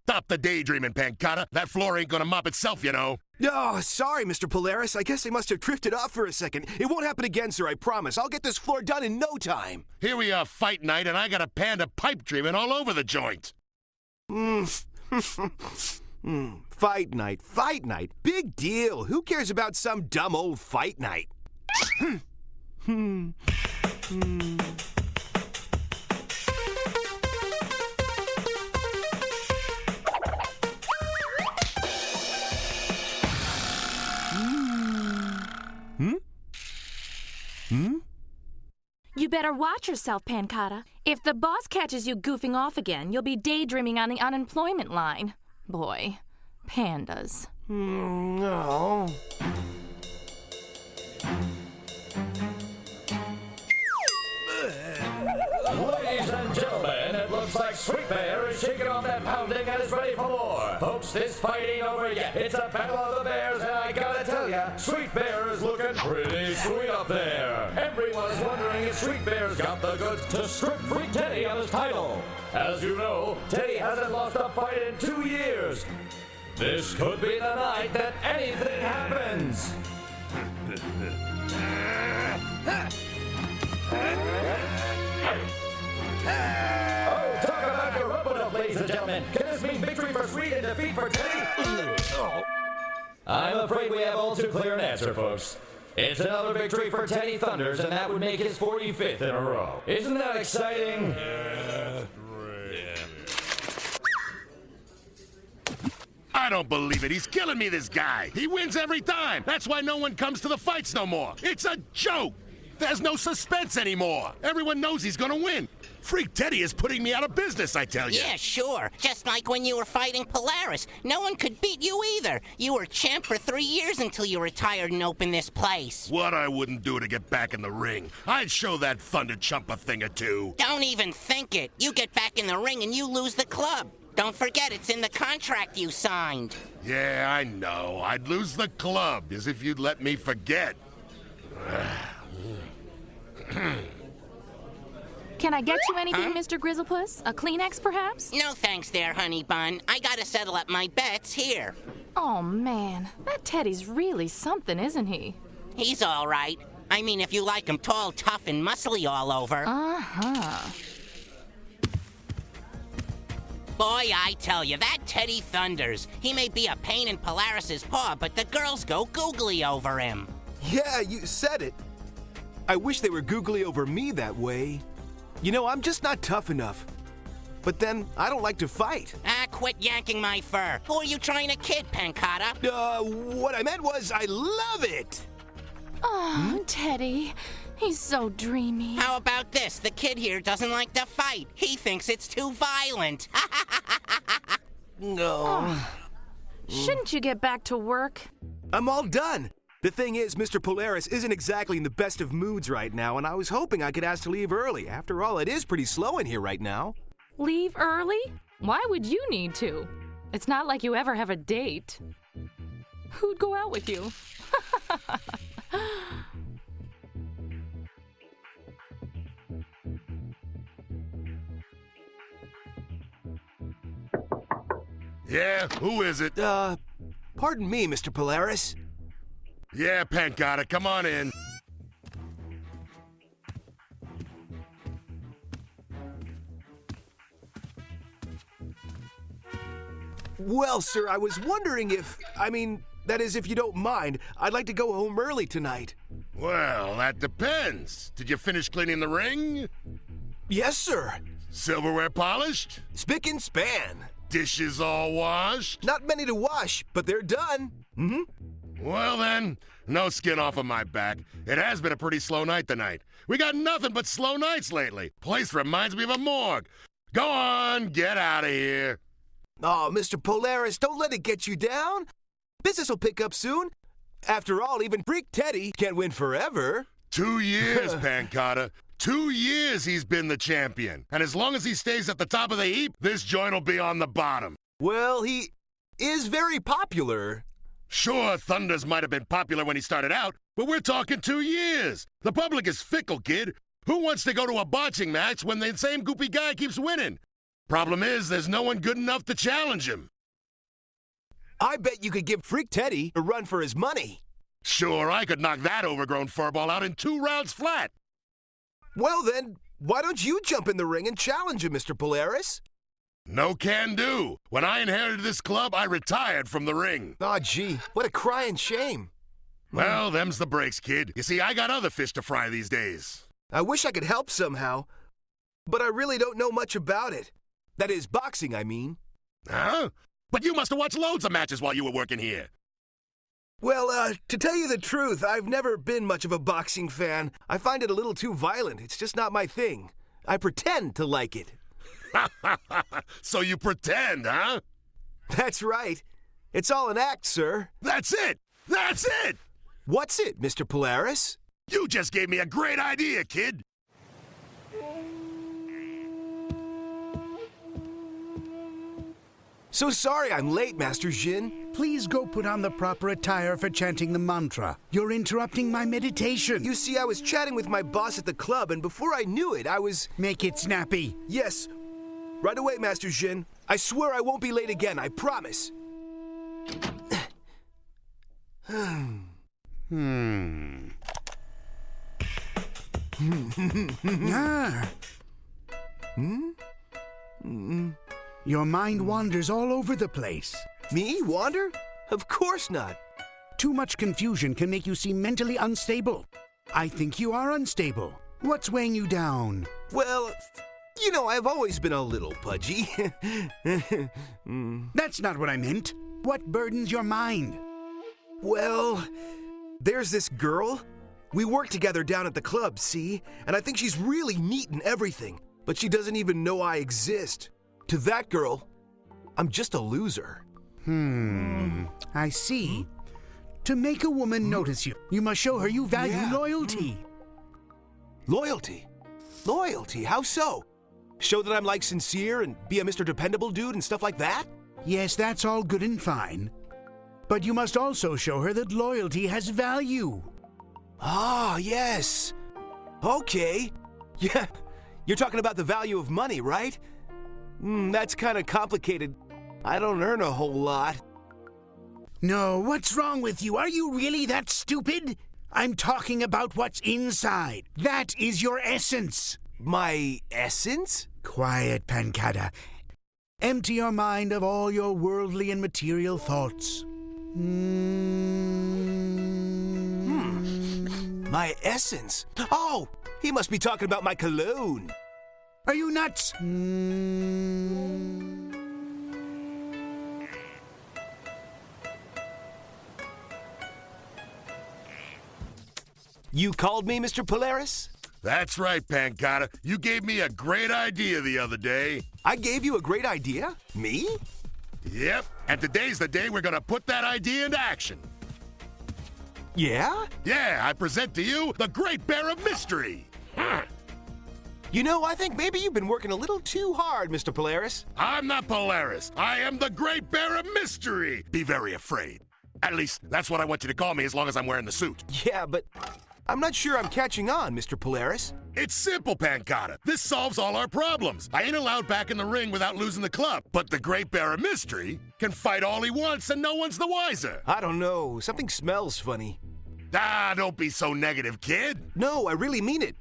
Stop the daydreaming, Pancata. That floor ain't gonna mop itself, you know. Oh, sorry, Mr. Polaris. I guess I must have drifted off for a second. It won't happen again, sir, I promise. I'll get this floor done in no time. Here we are, fight night, and I got a panda pipe dreaming all over the joint. Fight night, fight night. Big deal. Who cares about some dumb old fight night? You better watch yourself, Pancata. If the boss catches you goofing off again, you'll be daydreaming on the unemployment line. Boy, pandas. No. Ladies and gentlemen, it looks like Sweet Bear is shaking off that pounding and is ready for more. Folks, this fight ain't over yet. It's a battle of the bears, and I gotta tell ya, Sweet Bear is looking pretty sweet up there. Everyone's wondering if Sweet Bear's got the goods to strip Freak Teddy of his title. As you know, Teddy hasn't lost a fight in 2 years. This could be the night that anything happens. Oh, talk about your rope-a-dope, ladies and gentlemen. Can this mean victory for Sweet and defeat for Teddy? I'm afraid we have all too clear an answer, folks. It's another victory for Teddy Thunders, and that would make his 45th in a row. Isn't that exciting? I don't believe it. He's killing me, this guy. He wins every time. That's why no one comes to the fights no more. It's a joke. There's no suspense anymore. Everyone knows he's gonna win. Freak Teddy is putting me out of business, I tell you. Yeah, sure. Just like when you were fighting Polaris. No one could beat you either. You were champ for 3 years until you retired and opened this place. What I wouldn't do to get back in the ring. I'd show that Thunder Chump a thing or two. Don't even think it. You get back in the ring and you lose the club. Don't forget, it's in the contract you signed. Yeah, I know. I'd lose the club, as if you'd let me forget. Can I get you anything, Mr. Grizzlepuss? A Kleenex, perhaps? No thanks there, honey bun. I gotta settle up my bets here. Oh, man. That Teddy's really something, isn't he? He's all right. I mean, if you like him tall, tough, and muscly all over. Uh-huh. Boy, I tell you, that Teddy thunders. He may be a pain in Polaris's paw, but the girls go googly over him. Yeah, you said it. I wish they were googly over me that way. You know, I'm just not tough enough. But then, I don't like to fight. Ah, quit yanking my fur. Who are you trying to kid, Pancata? What I meant was, I love it! Oh, Teddy. He's so dreamy. How about this? The kid here doesn't like to fight. He thinks it's too violent. No. Shouldn't you get back to work? I'm all done. The thing is, Mr. Polaris isn't exactly in the best of moods right now, and I was hoping I could ask to leave early. After all, it is pretty slow in here right now. Leave early? Why would you need to? It's not like you ever have a date. Who'd go out with you? Yeah, who is it? Pardon me, Mr. Polaris. Yeah, Pancata, come on in. Well, sir, I was wondering if, that is, if you don't mind, I'd like to go home early tonight. Well, that depends. Did you finish cleaning the ring? Yes, sir. Silverware polished? Spick and span. Dishes all washed? Not many to wash, but they're done. Well then, no skin off of my back. It has been a pretty slow night tonight. We got nothing but slow nights lately. Place reminds me of a morgue. Go on, get out of here. Oh, Mr. Polaris, don't let it get you down. Business will pick up soon. After all, even Freak Teddy can't win forever. 2 years, Pancata. 2 years he's been the champion. And as long as he stays at the top of the heap, this joint will be on the bottom. Well, he is very popular. Sure, Thunders might have been popular when he started out, but we're talking 2 years. The public is fickle, kid. Who wants to go to a boxing match when the same goopy guy keeps winning? Problem is, there's no one good enough to challenge him. I bet you could give Freak Teddy a run for his money. Sure, I could knock that overgrown furball out in 2 rounds flat. Well then, why don't you jump in the ring and challenge him, Mr. Polaris? No can do. When I inherited this club, I retired from the ring. Aw, gee, what a crying shame. Well, them's the breaks, kid. You see, I got other fish to fry these days. I wish I could help somehow, but I really don't know much about it. That is, boxing, I mean. Huh? But you must have watched loads of matches while you were working here. Well, to tell you the truth, I've never been much of a boxing fan. I find it a little too violent. It's just not my thing. I pretend to like it. So you pretend, huh? That's right. It's all an act, sir. That's it! That's it! What's it, Mr. Polaris? You just gave me a great idea, kid. So sorry I'm late, Master Jin. Please go put on the proper attire for chanting the mantra. You're interrupting my meditation. You see, I was chatting with my boss at the club, and before I knew it, I was... Make it snappy. Yes. Right away, Master Jin. I swear I won't be late again, I promise. Your mind wanders all over the place. Me? Wander? Of course not. Too much confusion can make you seem mentally unstable. I think you are unstable. What's weighing you down? Well, you know, I've always been a little pudgy. That's not what I meant. What burdens your mind? Well, there's this girl. We work together down at the club, see? And I think she's really neat and everything, but she doesn't even know I exist. To that girl, I'm just a loser. I see. To make a woman notice you, you must show her you value loyalty. Loyalty? Loyalty? How so? Show that I'm like sincere and be a Mr. Dependable dude and stuff like that? Yes, that's all good and fine. But you must also show her that loyalty has value. Ah, yes. Okay. Yeah, you're talking about the value of money, right? That's kind of complicated. I don't earn a whole lot. No, what's wrong with you? Are you really that stupid? I'm talking about what's inside. That is your essence. My essence? Quiet, Pancada. Empty your mind of all your worldly and material thoughts. My essence? Oh, he must be talking about my cologne. Are you nuts? You called me, Mr. Polaris? That's right, Pancada. You gave me a great idea the other day. I gave you a great idea? Me? Yep, and today's the day we're gonna put that idea into action. Yeah? Yeah, I present to you the Great Bear of Mystery. You know, I think maybe you've been working a little too hard, Mr. Polaris. I'm not Polaris. I am the Great Bear of Mystery. Be very afraid. At least, that's what I want you to call me as long as I'm wearing the suit. Yeah, but I'm not sure I'm catching on, Mr. Polaris. It's simple, Pancada. This solves all our problems. I ain't allowed back in the ring without losing the club. But the Great Bear of Mystery can fight all he wants and no one's the wiser. I don't know. Something smells funny. Ah, don't be so negative, kid. No, I really mean it.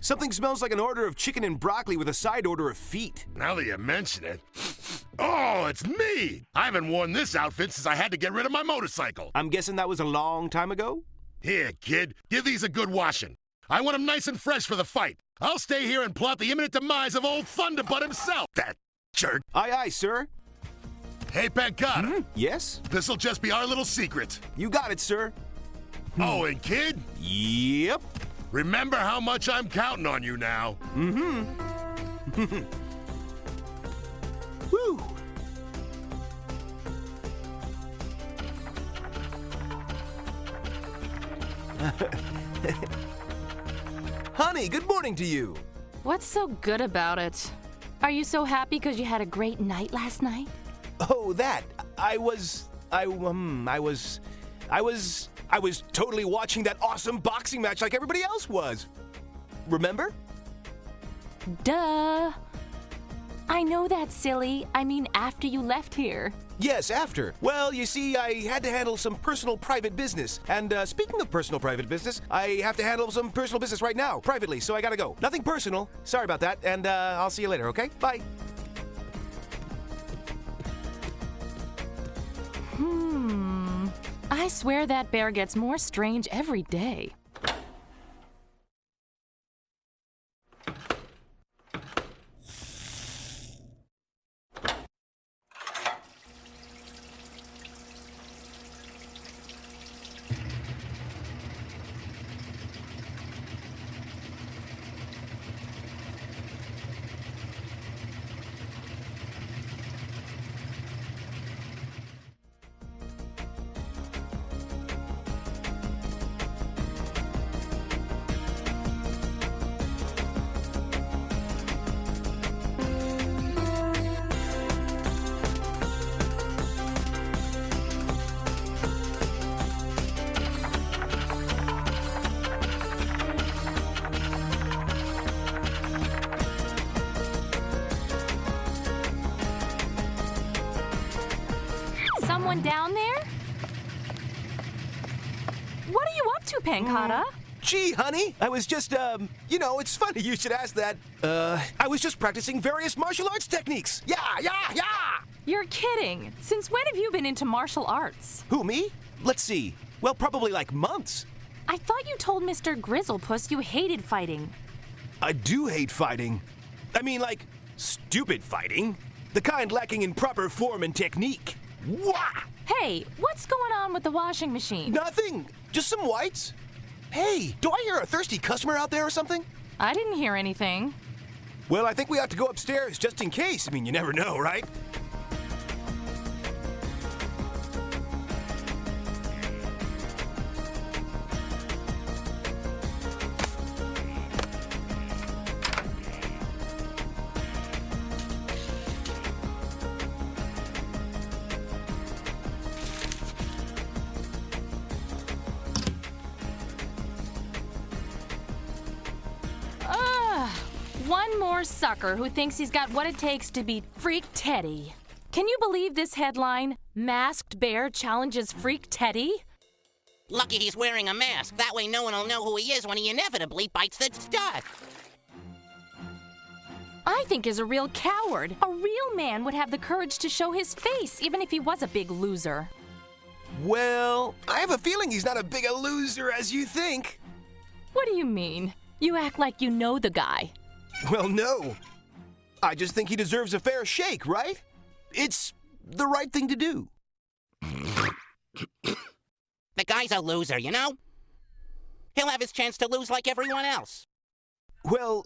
Something smells like an order of chicken and broccoli with a side order of feet. Now that you mention it. Oh, it's me! I haven't worn this outfit since I had to get rid of my motorcycle. I'm guessing that was a long time ago? Here, kid, give these a good washing. I want them nice and fresh for the fight. I'll stay here and plot the imminent demise of old Thunderbutt himself, that jerk. Aye, aye, sir. Hey, Pancada. Yes? This'll just be our little secret. You got it, sir. Oh, and kid, Yep. remember how much I'm counting on you now. Woo! Honey, good morning to you. What's so good about it? Are you so happy because you had a great night last night? Oh, that. I was totally watching that awesome boxing match like everybody else was. Remember? Duh. I know that's silly. I mean, after you left here. Yes, after. Well, you see, I had to handle some personal private business. And speaking of personal private business, I have to handle some personal business right now, privately, so I gotta go. Nothing personal. Sorry about that, and I'll see you later, okay? Bye. I swear that bear gets more strange every day. Someone down there? What are you up to, Pancata? Gee, honey, I was just, it's funny you should ask that. I was just practicing various martial arts techniques. Yeah! You're kidding. Since when have you been into martial arts? Who, me? Let's see. Well, probably like months. I thought you told Mr. Grizzlepuss you hated fighting. I do hate fighting. I mean, like, stupid fighting. The kind lacking in proper form and technique. Wah! Hey, what's going on with the washing machine? Nothing. Just some whites. Hey, do I hear a thirsty customer out there or something? I didn't hear anything. Well, I think we ought to go upstairs just in case. I mean, you never know, right? One more sucker who thinks he's got what it takes to beat Freak Teddy. Can you believe this headline? Masked Bear challenges Freak Teddy? Lucky he's wearing a mask. That way no one will know who he is when he inevitably bites the stud. I think he's a real coward. A real man would have the courage to show his face, even if he was a big loser. Well, I have a feeling he's not as big a loser as you think. What do you mean? You act like you know the guy. Well, no. I just think he deserves a fair shake, right? It's the right thing to do. The guy's a loser, you know? He'll have his chance to lose like everyone else. Well,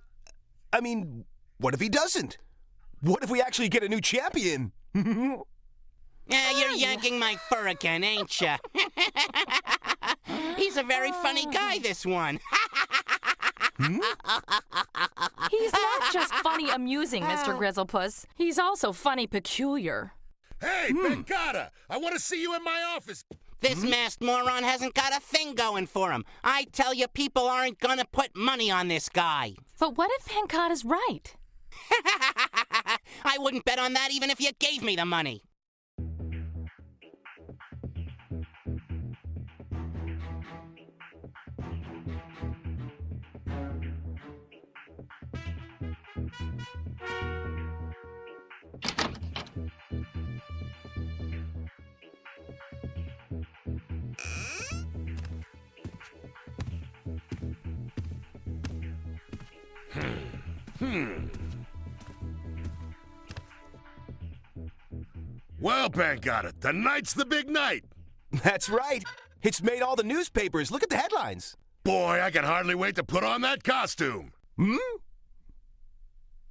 I mean, what if he doesn't? What if we actually get a new champion? Yeah, you're yanking my fur again, ain't ya? He's a very funny guy, this one. He's not just funny amusing, Mr. Grizzlepuss. He's also funny peculiar. Hey, Pancata, I want to see you in my office. This masked moron hasn't got a thing going for him. I tell you, people aren't gonna put money on this guy. But what if Pancata's right? I wouldn't bet on that even if you gave me the money. Well, Pancata, tonight's the big night. That's right. It's made all the newspapers. Look at the headlines. Boy, I can hardly wait to put on that costume.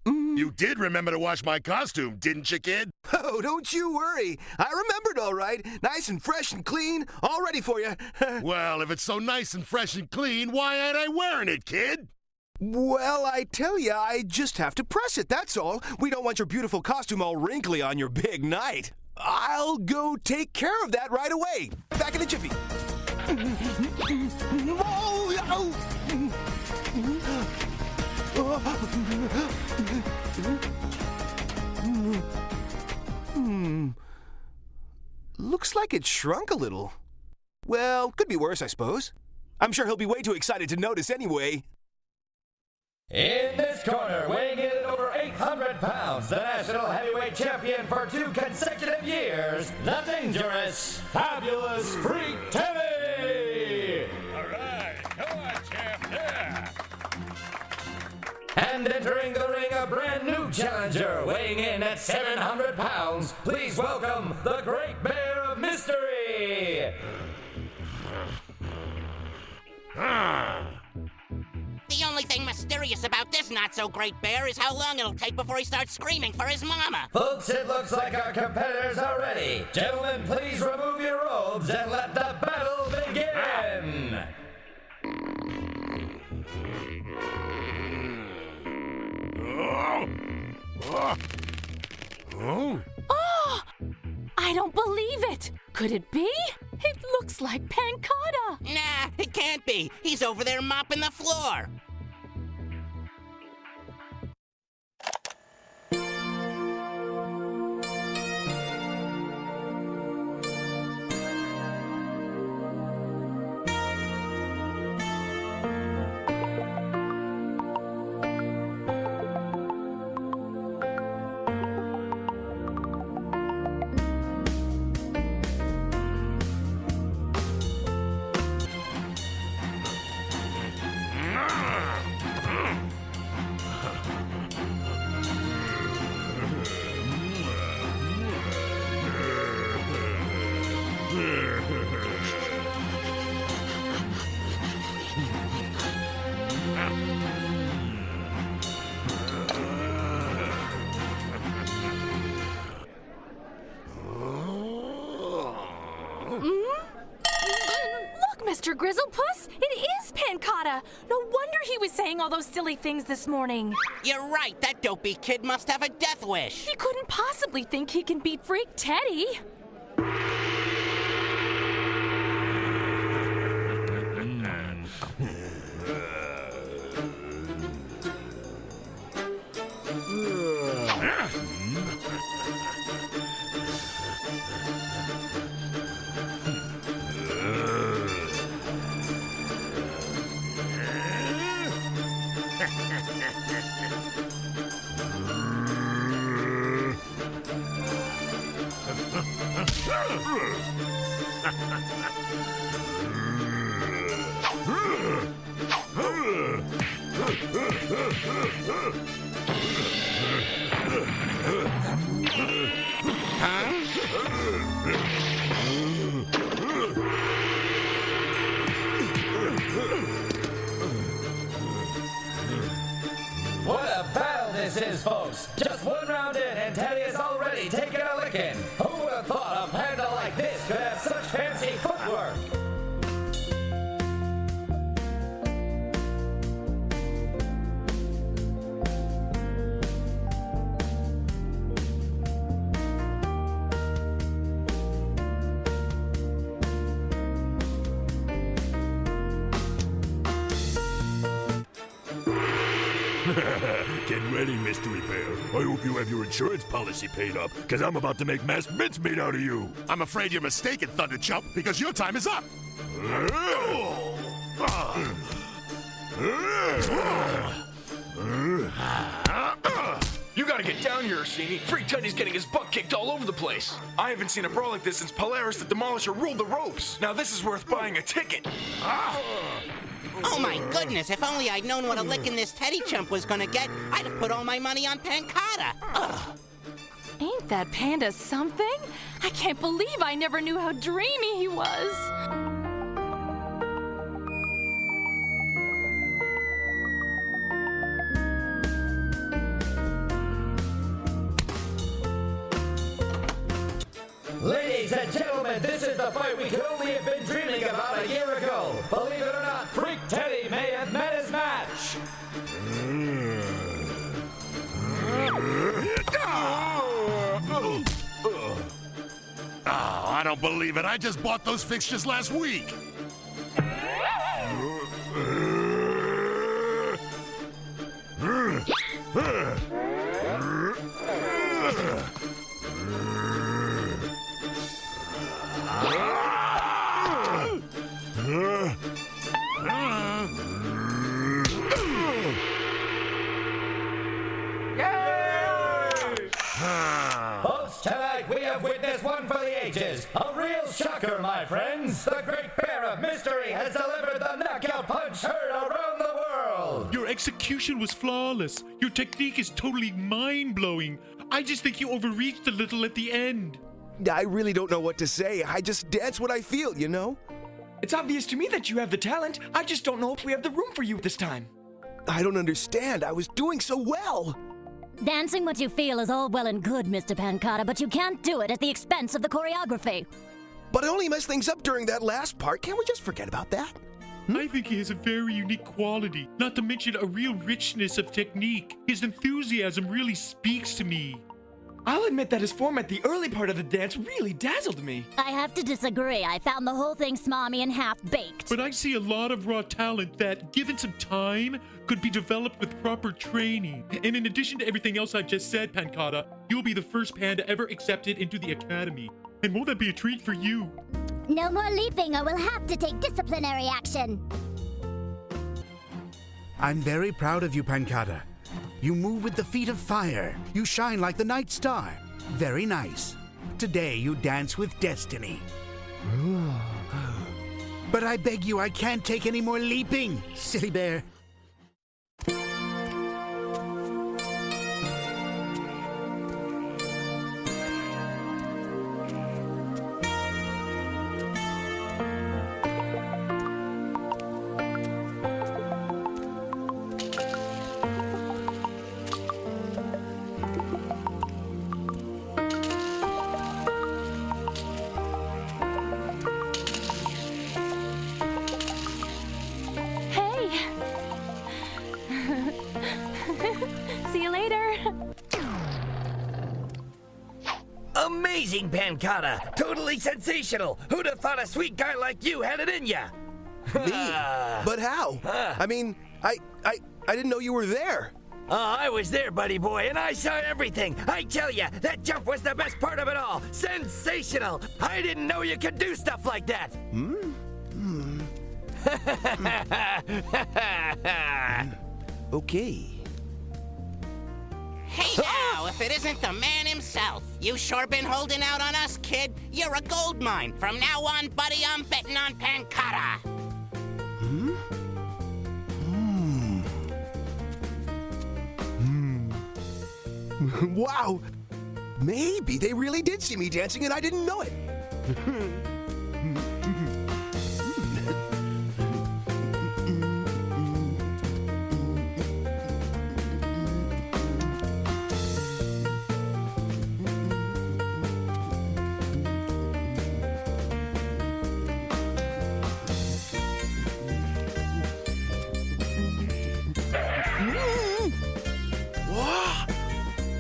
You did remember to wash my costume, didn't you, kid? Oh, don't you worry. I remembered all right. Nice and fresh and clean, all ready for you. Well, if it's so nice and fresh and clean, why ain't I wearing it, kid? Well, I tell you, I just have to press it, that's all. We don't want your beautiful costume all wrinkly on your big night. I'll go take care of that right away. Back in a jiffy. Looks like it shrunk a little. Well, could be worse, I suppose. I'm sure he'll be way too excited to notice anyway. In this corner, weighing in at over 800 pounds, the national heavyweight champion for 2 consecutive years, the dangerous, fabulous Freak Teddy! All right, come on, champ. Yeah. And entering the ring, a brand new challenger, weighing in at 700 pounds, please welcome the Great Bear of Mystery! The only thing mysterious about this not-so-great bear is how long it'll take before he starts screaming for his mama. Folks, it looks like our competitors are ready. Gentlemen, please remove your robes and let the battle begin! Oh! I don't believe it! Could it be? It looks like Pancata! Nah, it can't be. He's over there mopping the floor. Look, Mr. Grizzlepuss, it is Pancata. No wonder he was saying all those silly things this morning. You're right, that dopey kid must have a death wish. He couldn't possibly think he can beat Freak Teddy. What a battle this is, folks! Just one round in and Teddy is already taking a licking! Who would have thought a panda like this could have such fancy footwork? Get ready, Mystery Bear. I hope you have your insurance policy paid up, because I'm about to make mass mincemeat out of you. I'm afraid you're mistaken, Thunderchump, because your time is up. You gotta get down here, Orsini. Freak Teddy's getting his butt kicked all over the place. I haven't seen a brawl like this since Polaris the Demolisher ruled the ropes. Now this is worth buying a ticket. Oh my goodness, if only I'd known what a licking this Teddy chump was gonna get, I'd have put all my money on Pancata. Ugh. Ain't that panda something? I can't believe I never knew how dreamy he was. Ladies and gentlemen, this is the fight we could only have been dreaming about a year ago. Believe it or not, Freak Teddy may have met his match. Oh, I don't believe it. I just bought those fixtures last week. Tonight we have witnessed one for the ages. A real shocker, my friends. The great bear of mystery has delivered the knockout punch heard around the world. Your execution was flawless. Your technique is totally mind-blowing. I just think you overreached a little at the end. I really don't know what to say. I just dance what I feel, you know? It's obvious to me that you have the talent. I just don't know if we have the room for you this time. I don't understand. I was doing so well. Dancing what you feel is all well and good, Mr. Pancata, but you can't do it at the expense of the choreography. But I only messed things up during that last part. Can't we just forget about that? I think he has a very unique quality, not to mention a real richness of technique. His enthusiasm really speaks to me. I'll admit that his form at the early part of the dance really dazzled me. I have to disagree. I found the whole thing smarmy and half-baked. But I see a lot of raw talent that, given some time, could be developed with proper training. And in addition to everything else I've just said, Pancata, you'll be the first panda ever accepted into the academy. And won't that be a treat for you? No more leaping or we'll have to take disciplinary action. I'm very proud of you, Pancata. You move with the feet of fire. You shine like the night star. Very nice. Today you dance with destiny. But I beg you, I can't take any more leaping, silly bear. See you later. Amazing, Pancata! Totally sensational! Who'd have thought a sweet guy like you had it in ya? Me? But how? I mean, I didn't know you were there. I was there, buddy boy, and I saw everything. I tell ya, that jump was the best part of it all. Sensational! I didn't know you could do stuff like that. Okay. Hey now, if it isn't the man himself. You sure been holding out on us, kid. You're a gold mine. From now on, buddy, I'm betting on Pancata. Wow. Maybe they really did see me dancing and I didn't know it.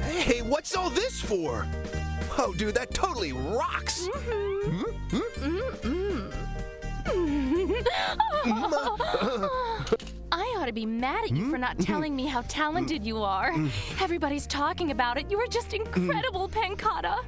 Hey, what's all this for? Oh, dude, that totally rocks. I ought to be mad at you for not telling me how talented you are. Everybody's talking about it. You are just incredible, Pancata.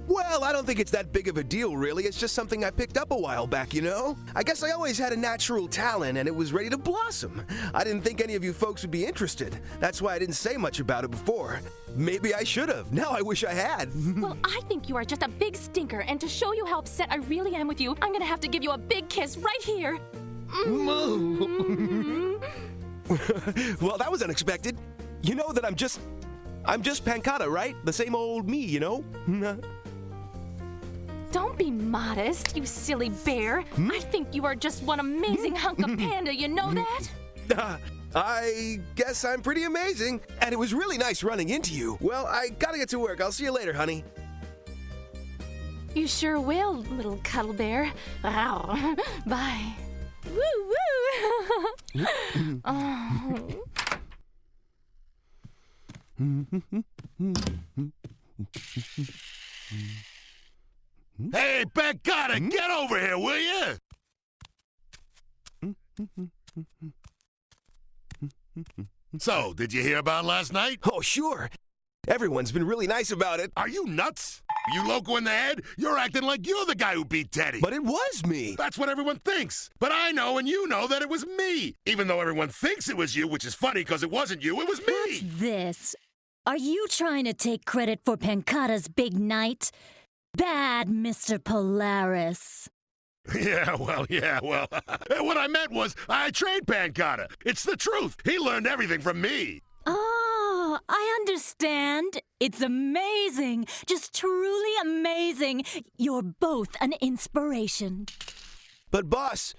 Well, I don't think it's that big of a deal, really. It's just something I picked up a while back, you know? I guess I always had a natural talent, and it was ready to blossom. I didn't think any of you folks would be interested. That's why I didn't say much about it before. Maybe I should have. Now I wish I had. Well, I think you are just a big stinker, and to show you how upset I really am with you, I'm gonna have to give you a big kiss right here. Well, that was unexpected. You know that I'm just Pancata, right? The same old me, you know? Don't be modest, you silly bear. I think you are just one amazing hunk of panda, you know that? I guess I'm pretty amazing. And it was really nice running into you. Well, I gotta get to work. I'll see you later, honey. You sure will, little cuddle bear. Ow. Bye. Woo woo! Oh. Hey, Pancata, get over here, will you? So, did you hear about last night? Oh, sure. Everyone's been really nice about it. Are you nuts? You loco in the head? You're acting like you're the guy who beat Teddy. But it was me. That's what everyone thinks. But I know and you know that it was me. Even though everyone thinks it was you, which is funny because it wasn't you, it was me. What's this? Are you trying to take credit for Pancata's big night? Bad, Mr. Polaris. Yeah, well. What I meant was, I trained Pancata. It's the truth. He learned everything from me. Oh, I understand. It's amazing. Just truly amazing. You're both an inspiration. But boss,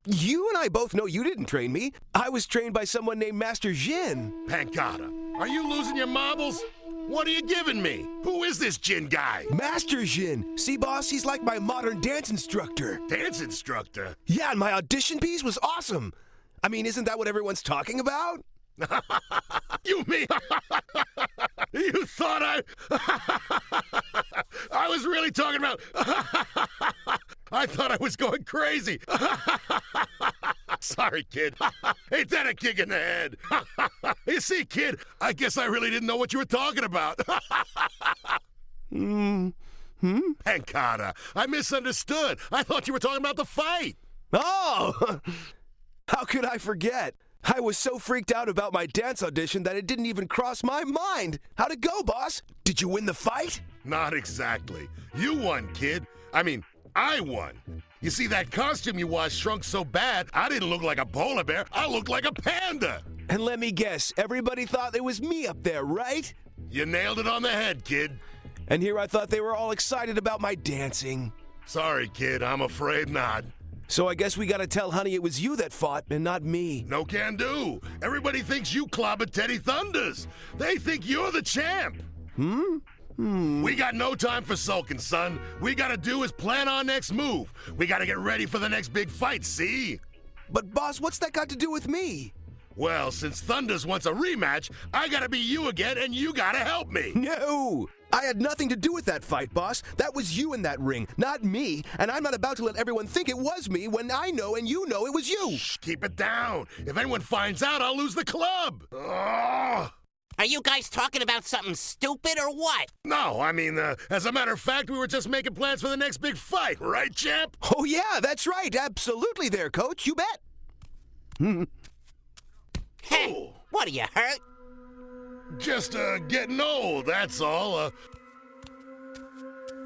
you and I both know you didn't train me. I was trained by someone named Master Jin. Pancata, are you losing your marbles? What are you giving me? Who is this Jin guy? Master Jin. See, boss, he's like my modern dance instructor. Dance instructor? Yeah, and my audition piece was awesome. I mean, isn't that what everyone's talking about? You mean you thought I was really talking about I thought I was going crazy. Sorry, kid. Ain't that a kick in the head? You see, kid, I guess I really didn't know what you were talking about. Pancata, I misunderstood. I thought you were talking about the fight. Oh, how could I forget? I was so freaked out about my dance audition that it didn't even cross my mind. How'd it go, boss? Did you win the fight? Not exactly. You won, kid. I mean, I won. You see, that costume you wore shrunk so bad, I didn't look like a polar bear. I looked like a panda. And let me guess, everybody thought it was me up there, right? You nailed it on the head, kid. And here I thought they were all excited about my dancing. Sorry, kid, I'm afraid not. So I guess we gotta tell Honey it was you that fought and not me. No can do. Everybody thinks you clobbered Teddy Thunders. They think you're the champ. We got no time for sulking, son. We gotta do is plan our next move. We gotta get ready for the next big fight, see? But boss, what's that got to do with me? Well, since Thunders wants a rematch, I gotta be you again and you gotta help me. No! I had nothing to do with that fight, boss. That was you in that ring, not me. And I'm not about to let everyone think it was me when I know and you know it was you. Shh, keep it down. If anyone finds out, I'll lose the club. Ugh. Are you guys talking about something stupid or what? No, I mean, as a matter of fact, we were just making plans for the next big fight, right, champ? Oh, yeah, that's right. Absolutely there, coach. You bet. Hey, what are you hurt? Just, getting old, that's all.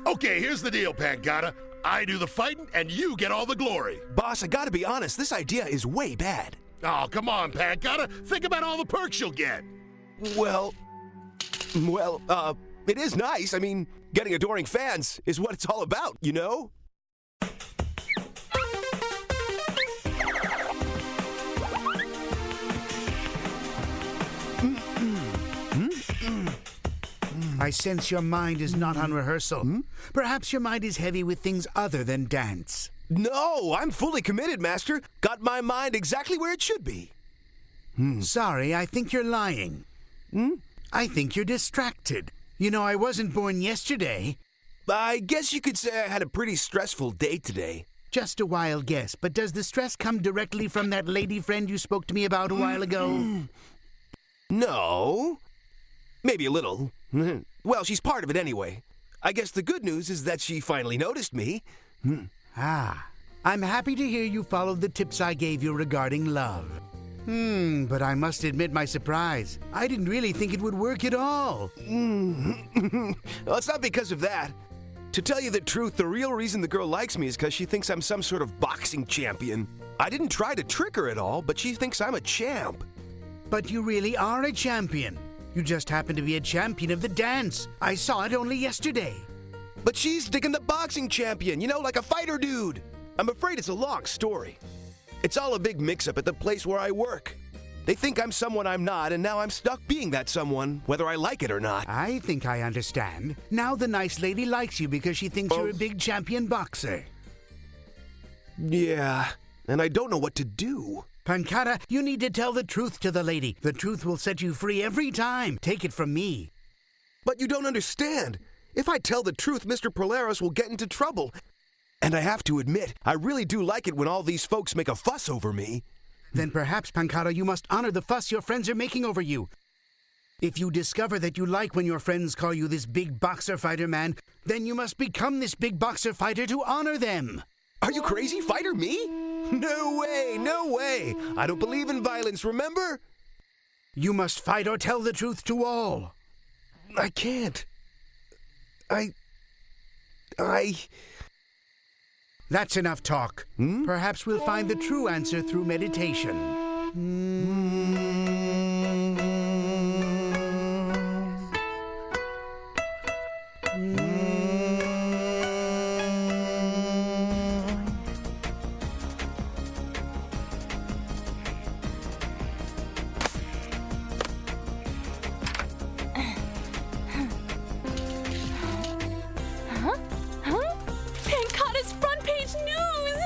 Okay, here's the deal, Pancata. I do the fighting, and you get all the glory. Boss, I gotta be honest, this idea is way bad. Oh, come on, Pancata. Think about all the perks you'll get. Well, it is nice. I mean, getting adoring fans is what it's all about, you know? I sense your mind is not on rehearsal. Perhaps your mind is heavy with things other than dance. No, I'm fully committed, Master. Got my mind exactly where it should be. Sorry, I think you're lying. I think you're distracted. You know, I wasn't born yesterday. I guess you could say I had a pretty stressful day today. Just a wild guess, but does the stress come directly from that lady friend you spoke to me about a while ago? No. Maybe a little. Well, she's part of it anyway. I guess the good news is that she finally noticed me. I'm happy to hear you followed the tips I gave you regarding love. But I must admit my surprise. I didn't really think it would work at all. Well, it's not because of that. To tell you the truth, the real reason the girl likes me is because she thinks I'm some sort of boxing champion. I didn't try to trick her at all, but she thinks I'm a champ. But you really are a champion. You just happen to be a champion of the dance. I saw it only yesterday. But she's digging the boxing champion, you know, like a fighter dude. I'm afraid it's a long story. It's all a big mix-up at the place where I work. They think I'm someone I'm not, and now I'm stuck being that someone, whether I like it or not. I think I understand. Now the nice lady likes you because she thinks you're a big champion boxer. Yeah, and I don't know what to do. Pancata, you need to tell the truth to the lady. The truth will set you free every time. Take it from me. But you don't understand. If I tell the truth, Mr. Polaris will get into trouble. And I have to admit, I really do like it when all these folks make a fuss over me. Then perhaps, Pancata, you must honor the fuss your friends are making over you. If you discover that you like when your friends call you this big boxer fighter man, then you must become this big boxer fighter to honor them. Are you crazy? Fighter me? No way, no way. I don't believe in violence, remember? You must fight or tell the truth to all. I can't. That's enough talk. Perhaps we'll find the true answer through meditation. Pancata's front page news!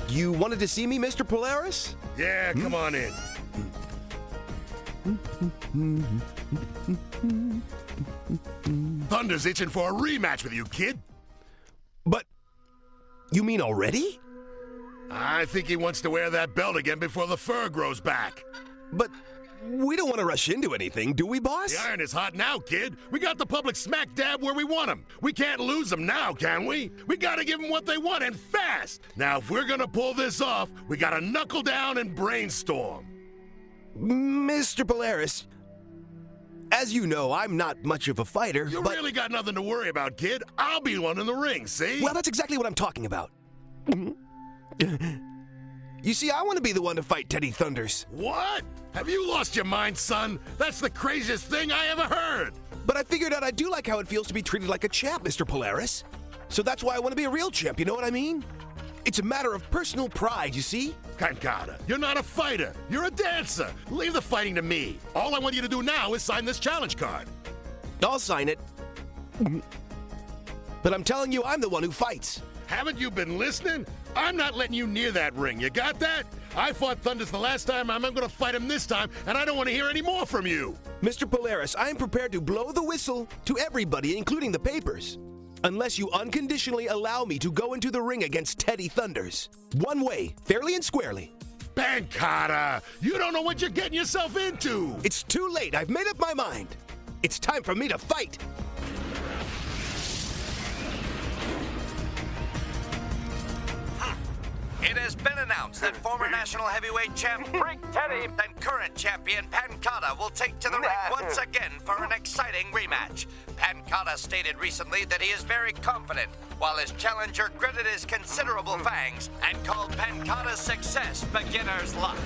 You wanted to see me, Mr. Polaris? Yeah, come on in. Thunder's itching for a rematch with you, kid. But you mean already? I think he wants to wear that belt again before the fur grows back. But we don't want to rush into anything, do we, boss? The iron is hot now, kid. We got the public smack dab where we want them. We can't lose them now, can we? We gotta give them what they want, and fast. Now, if we're gonna pull this off, we gotta knuckle down and brainstorm. Mr. Polaris, as you know, I'm not much of a fighter, You but... really got nothing to worry about, kid. I'll be one in the ring, see? Well, that's exactly what I'm talking about. You see, I want to be the one to fight Teddy Thunders. What? Have you lost your mind, son? That's the craziest thing I ever heard. But I figured out I do like how it feels to be treated like a champ, Mr. Polaris. So that's why I want to be a real champ, you know what I mean? It's a matter of personal pride, you see? Pancata, you're not a fighter. You're a dancer. Leave the fighting to me. All I want you to do now is sign this challenge card. I'll sign it. But I'm telling you, I'm the one who fights. Haven't you been listening? I'm not letting you near that ring. You got that? I fought Thunders the last time. I'm going to fight him this time, and I don't want to hear any more from you. Mr. Polaris, I am prepared to blow the whistle to everybody, including the papers. Unless you unconditionally allow me to go into the ring against Teddy Thunders. One way, fairly and squarely. Pancata, you don't know what you're getting yourself into. It's too late. I've made up my mind. It's time for me to fight. It has been announced that former national heavyweight champ Freak Teddy and current champion Pancata will take to the ring once again for an exciting rematch. Pancata stated recently that he is very confident, while his challenger gritted his considerable fangs and called Pancata's success beginner's luck.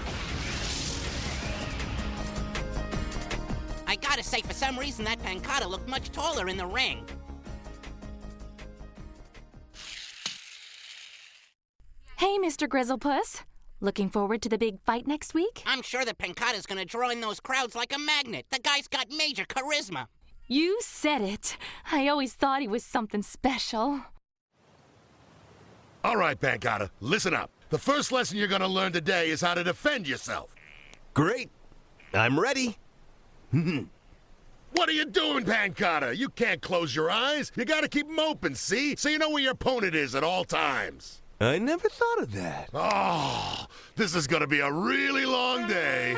I gotta say, for some reason, that Pancata looked much taller in the ring. Hey, Mr. Grizzlepuss. Looking forward to the big fight next week? I'm sure that Pancata's gonna draw in those crowds like a magnet. The guy's got major charisma. You said it. I always thought he was something special. All right, Pancata, listen up. The first lesson you're going to learn today is how to defend yourself. Great. I'm ready. What are you doing, Pancata? You can't close your eyes. You got to keep them open, see? So you know where your opponent is at all times. I never thought of that. Oh, this is going to be a really long day.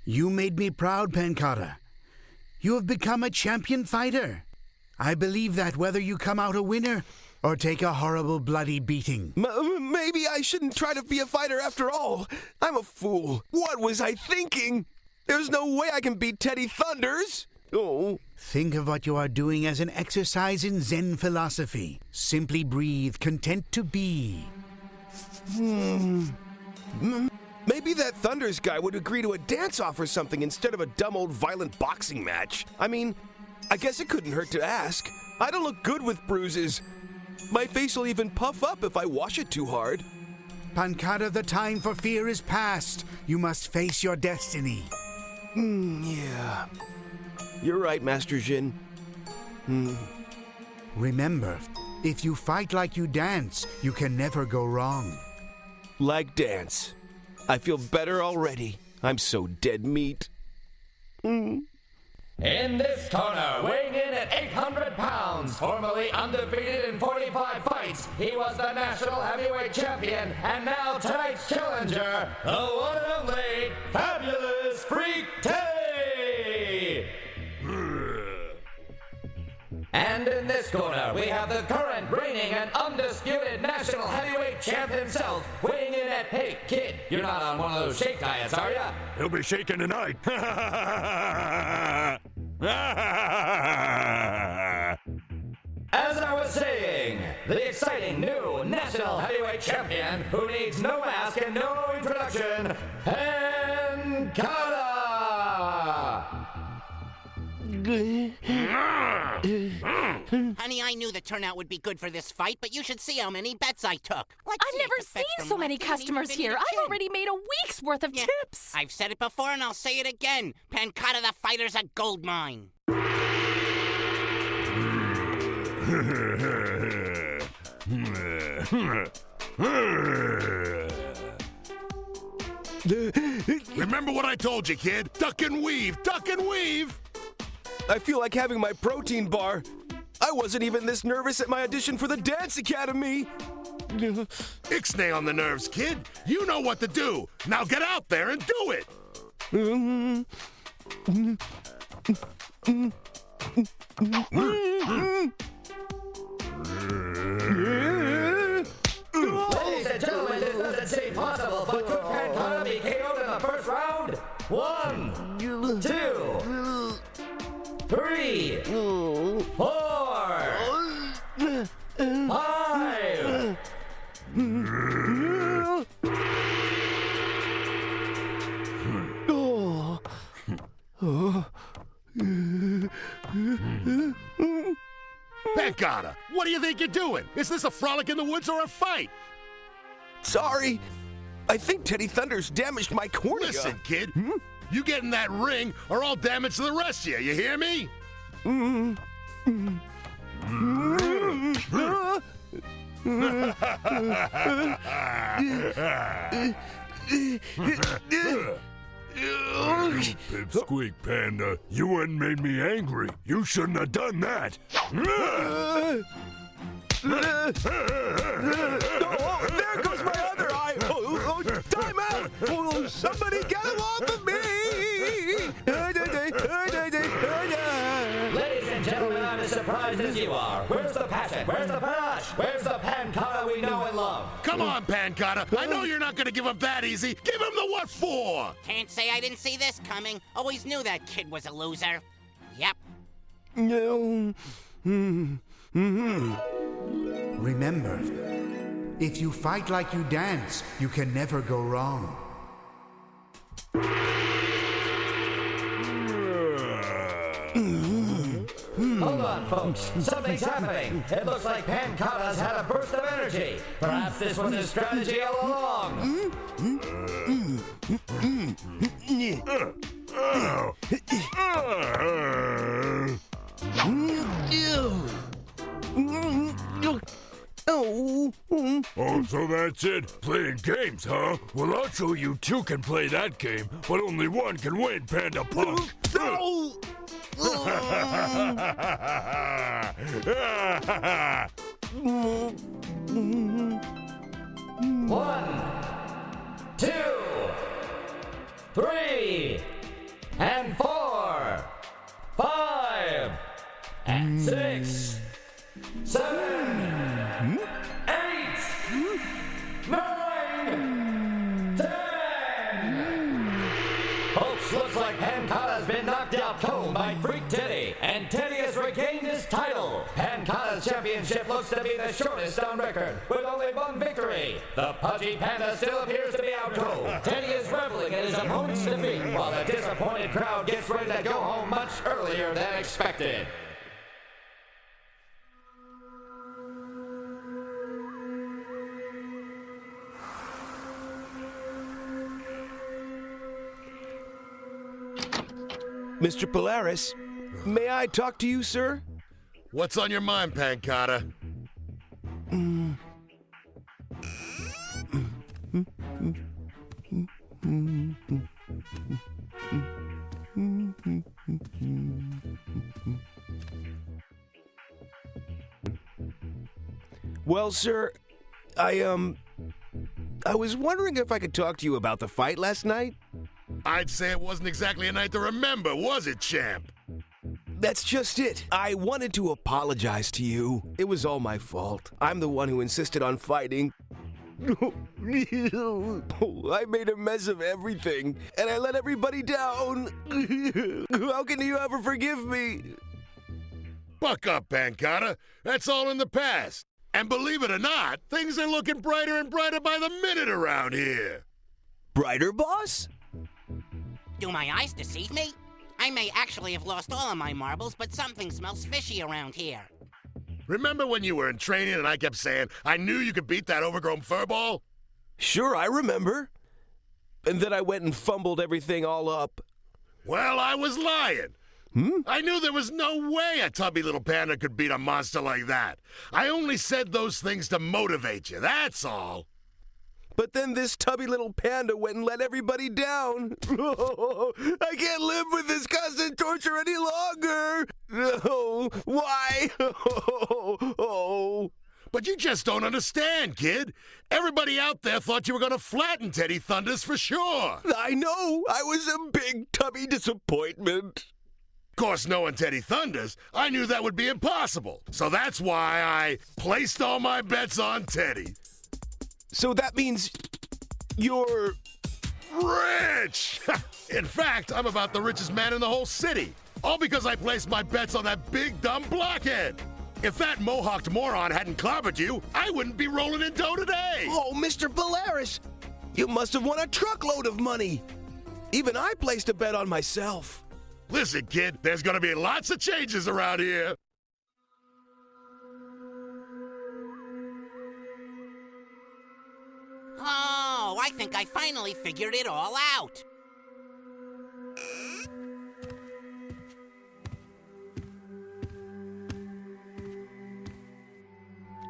You made me proud, Pancata. You have become a champion fighter. I believe that whether you come out a winner or take a horrible bloody beating. Maybe I shouldn't try to be a fighter after all. I'm a fool. What was I thinking? There's no way I can beat Teddy Thunders. Oh. Think of what you are doing as an exercise in Zen philosophy. Simply breathe, content to be. Maybe that Thunders guy would agree to a dance-off or something instead of a dumb old violent boxing match. I mean, I guess it couldn't hurt to ask. I don't look good with bruises. My face will even puff up if I wash it too hard. Pancata, the time for fear is past. You must face your destiny. Yeah. You're right, Master Jin. Remember, if you fight like you dance, you can never go wrong. Like dance. I feel better already. I'm so dead meat. In this corner, weighing in at 800 pounds, formerly undefeated in 45 fights, he was the national heavyweight champion, and now tonight's challenger, the one and only Fabulous Freak Teddy! And in this corner, we have the current reigning and undisputed national heavyweight champ himself, weighing in at, hey, kid, you're not on one of those shake diets, are ya? He'll be shaking tonight. As I was saying, the exciting new national heavyweight champion who needs no mask and no introduction, Pancata! Honey, I knew the turnout would be good for this fight, but you should see how many bets I took. I've never seen so many customers here. I've already made a week's worth of tips. I've said it before and I'll say it again. Pancata the fighter's a gold mine. Remember what I told you, kid? Duck and weave, duck and weave! I feel like having my protein bar. I wasn't even this nervous at my audition for the Dance Academy. Ixnay on the nerves, kid. You know what to do. Now get out there and do it. Ladies and gentlemen, this doesn't seem possible, but could Pancata be KO'd in the first round? 1, 2, 3, 4, 5. Pancata, what do you think you're doing? Is this a frolic in the woods or a fight? Sorry. I think Teddy Thunders damaged my cornea. Listen, kid. You get in that ring or I'll damage the rest of you. You hear me? You pipsqueak panda, you wouldn't made me angry. You shouldn't have done that. Oh, there goes my other eye. Time out. Somebody get him off of me. passion? Where's the panache? Where's the Pancata we know and love? Come on, Pancata. I know you're not gonna give him that easy. Give him the what for? Can't say I didn't see this coming. Always knew that kid was a loser. Yep. Remember, if you fight like you dance, you can never go wrong. Hold on, folks. Something's happening. It looks like Pancata's had a burst of energy. Perhaps this was his strategy all along. Oh, so that's it? Playing games, huh? Well, I'll show you two can play that game, but only one can win, Panda Punk. One, 2, 3, and 4, 5, and 6, 7, 8, 9, 10. Folks, looks like Pancata's been knocked out cold by Freak Teddy, and Teddy has regained his title. Pancata's championship looks to be the shortest on record, with only one victory. The pudgy panda still appears to be out cold. Teddy is reveling in his opponent's defeat, while the disappointed crowd gets ready to go home much earlier than expected. Mr. Polaris, may I talk to you, sir? What's on your mind, Pancata? Well, sir, I was wondering if I could talk to you about the fight last night. I'd say it wasn't exactly a night to remember, was it, champ? That's just it. I wanted to apologize to you. It was all my fault. I'm the one who insisted on fighting. I made a mess of everything, and I let everybody down. How can you ever forgive me? Buck up, Pancata. That's all in the past. And believe it or not, things are looking brighter and brighter by the minute around here. Brighter, boss? Do my eyes deceive me? I may actually have lost all of my marbles, but something smells fishy around here. Remember when you were in training and I kept saying, I knew you could beat that overgrown furball? Sure, I remember. And then I went and fumbled everything all up. Well, I was lying. I knew there was no way a tubby little panda could beat a monster like that. I only said those things to motivate you, that's all. But then this tubby little panda went and let everybody down. I can't live with this constant torture any longer. No, why? But you just don't understand, kid. Everybody out there thought you were going to flatten Teddy Thunders for sure. I know. I was a big tubby disappointment. Of course, knowing Teddy Thunders, I knew that would be impossible. So that's why I placed all my bets on Teddy. So that means you're rich! In fact, I'm about the richest man in the whole city. All because I placed my bets on that big dumb blockhead. If that mohawked moron hadn't clobbered you, I wouldn't be rolling in dough today. Oh, Mr. Polaris, you must have won a truckload of money. Even I placed a bet on myself. Listen, kid, there's gonna be lots of changes around here. Oh, I think I finally figured it all out.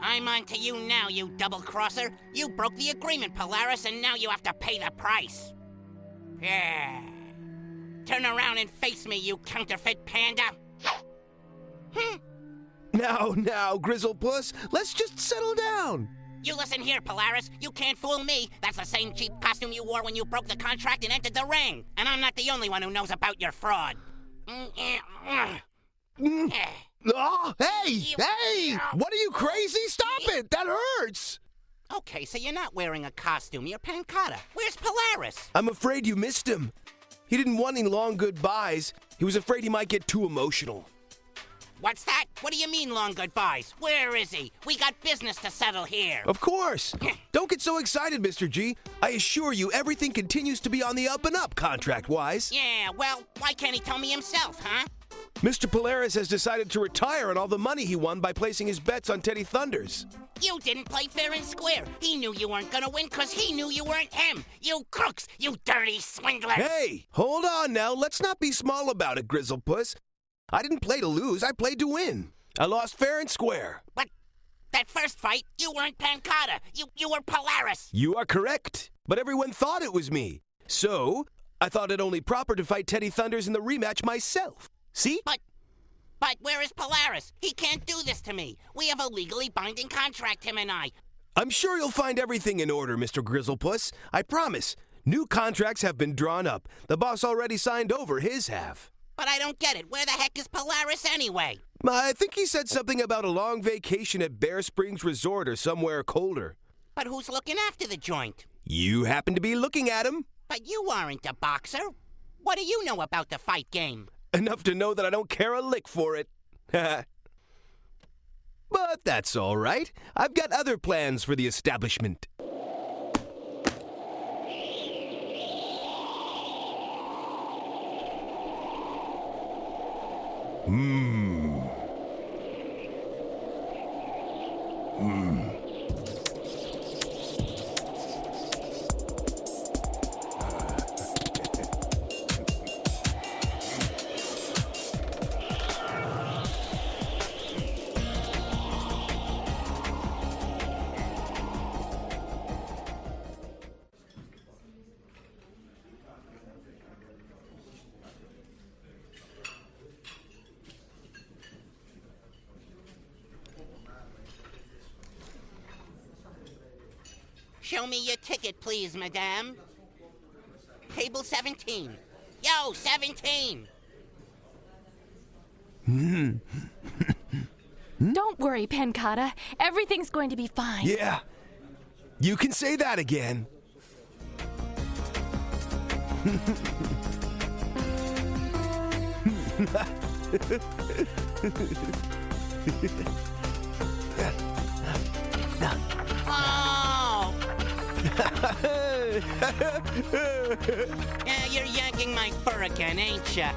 I'm on to you now, you double-crosser. You broke the agreement, Polaris, and now you have to pay the price. Yeah. Turn around and face me, you counterfeit panda. Now, Grizzlepuss, let's just settle down. You listen here, Polaris. You can't fool me. That's the same cheap costume you wore when you broke the contract and entered the ring. And I'm not the only one who knows about your fraud. Oh, hey! What are you, crazy? Stop it! That hurts! Okay, so you're not wearing a costume. You're Pancata. Where's Polaris? I'm afraid you missed him. He didn't want any long goodbyes. He was afraid he might get too emotional. What's that? What do you mean long goodbyes? Where is he? We got business to settle here. Of course. Don't get so excited, Mr. G. I assure you, everything continues to be on the up and up, contract-wise. Yeah, well, why can't he tell me himself, huh? Mr. Polaris has decided to retire on all the money he won by placing his bets on Teddy Thunders. You didn't play fair and square. He knew you weren't gonna win because he knew you weren't him. You crooks, you dirty swindlers. Hey, hold on now. Let's not be small about it, Grizzlepuss. I didn't play to lose. I played to win. I lost fair and square. But that first fight, you weren't Pancata. You were Polaris. You are correct. But everyone thought it was me. So, I thought it only proper to fight Teddy Thunders in the rematch myself. See? But where is Polaris? He can't do this to me. We have a legally binding contract, him and I. I'm sure you'll find everything in order, Mr. Grizzlepuss. I promise. New contracts have been drawn up. The boss already signed over his half. But I don't get it. Where the heck is Polaris anyway? I think he said something about a long vacation at Bear Springs Resort or somewhere colder. But who's looking after the joint? You happen to be looking at him. But you aren't a boxer. What do you know about the fight game? Enough to know that I don't care a lick for it. But that's all right. I've got other plans for the establishment. Show me your ticket, please, madame. Table 17. Yo, 17! Don't worry, Pancata. Everything's going to be fine. Yeah. You can say that again. Oh! Yeah, you're yanking my fur again, ain't ya?